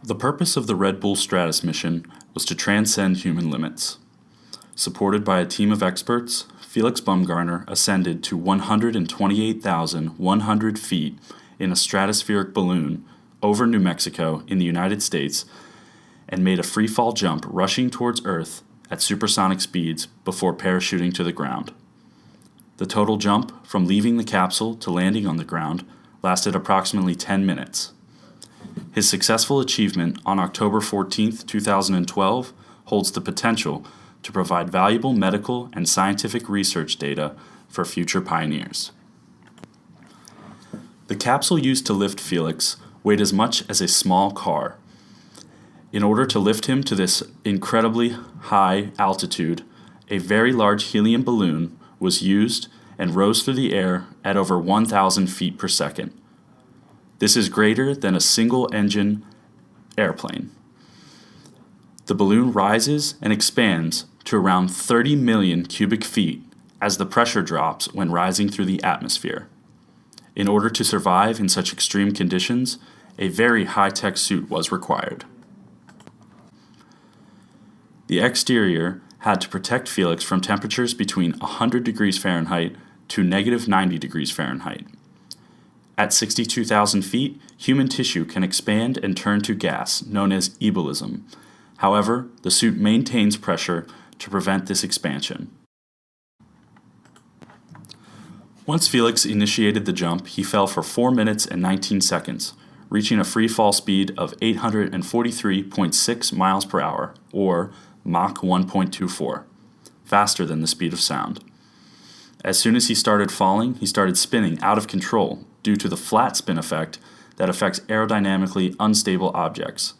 The purpose of the Red Bull Stratus mission was to transcend human limits. Supported by a team of experts, Felix Baumgartner ascended to 128,100 feet in a stratospheric balloon over New Mexico in the United States and made a free-fall jump rushing towards Earth at supersonic speeds before parachuting to the ground. The total jump from leaving the capsule to landing on the ground lasted approximately 10 minutes. His successful achievement on October 14, 2012, holds the potential to provide valuable medical and scientific research data for future pioneers. The capsule used to lift Felix weighed as much as a small car. In order to lift him to this incredibly high altitude, a very large helium balloon was used and rose through the air at over 1,000 feet per second. This is greater than a single-engine airplane. The balloon rises and expands to around 30 million cubic feet as the pressure drops when rising through the atmosphere. In order to survive in such extreme conditions, a very high-tech suit was required. The exterior had to protect Felix from temperatures between 100 degrees Fahrenheit to negative 90 degrees Fahrenheit. At 62,000 feet, human tissue can expand and turn to gas, known as ebulism. However, the suit maintains pressure to prevent this expansion. Once Felix initiated the jump, he fell for 4 minutes and 19 seconds, reaching a free fall speed of 843.6 miles per hour, or Mach 1.24, faster than the speed of sound. As soon as he started falling, he started spinning out of control due to the flat spin effect that affects aerodynamically unstable objects.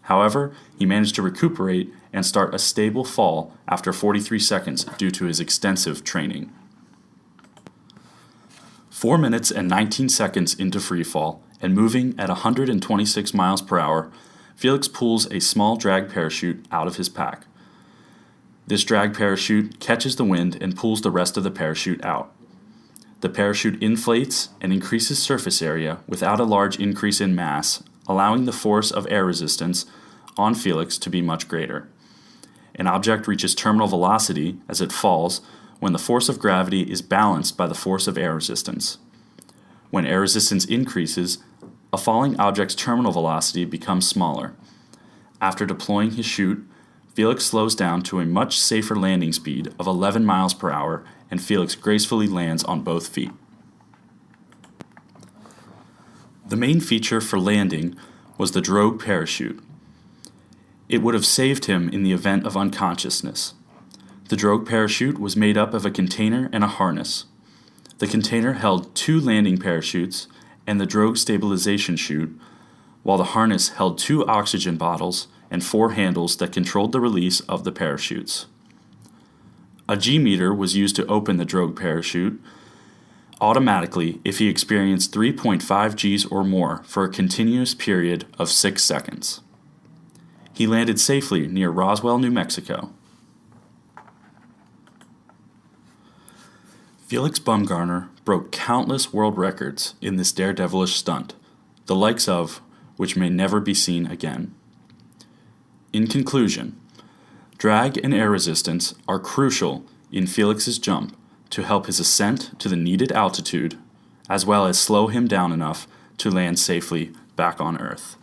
However, he managed to recuperate and start a stable fall after 43 seconds due to his extensive training. 4 minutes and 19 seconds into freefall and moving at 126 miles per hour, Felix pulls a small drag parachute out of his pack. This drag parachute catches the wind and pulls the rest of the parachute out. The parachute inflates and increases surface area without a large increase in mass, allowing the force of air resistance on Felix to be much greater. An object reaches terminal velocity as it falls when the force of gravity is balanced by the force of air resistance. When air resistance increases, a falling object's terminal velocity becomes smaller. After deploying his chute, Felix slows down to a much safer landing speed of 11 miles per hour, and Felix gracefully lands on both feet. The main feature for landing was the drogue parachute. It would have saved him in the event of unconsciousness. The drogue parachute was made up of a container and a harness. The container held 2 landing parachutes and the drogue stabilization chute, while the harness held 2 oxygen bottles and 4 handles that controlled the release of the parachutes. A G-meter was used to open the drogue parachute automatically if he experienced 3.5 Gs or more for a continuous period of 6 seconds. He landed safely near Roswell, New Mexico. Felix Baumgartner broke countless world records in this daredevilish stunt, the likes of which may never be seen again. In conclusion, drag and air resistance are crucial in Felix's jump to help his ascent to the needed altitude, as well as slow him down enough to land safely back on Earth.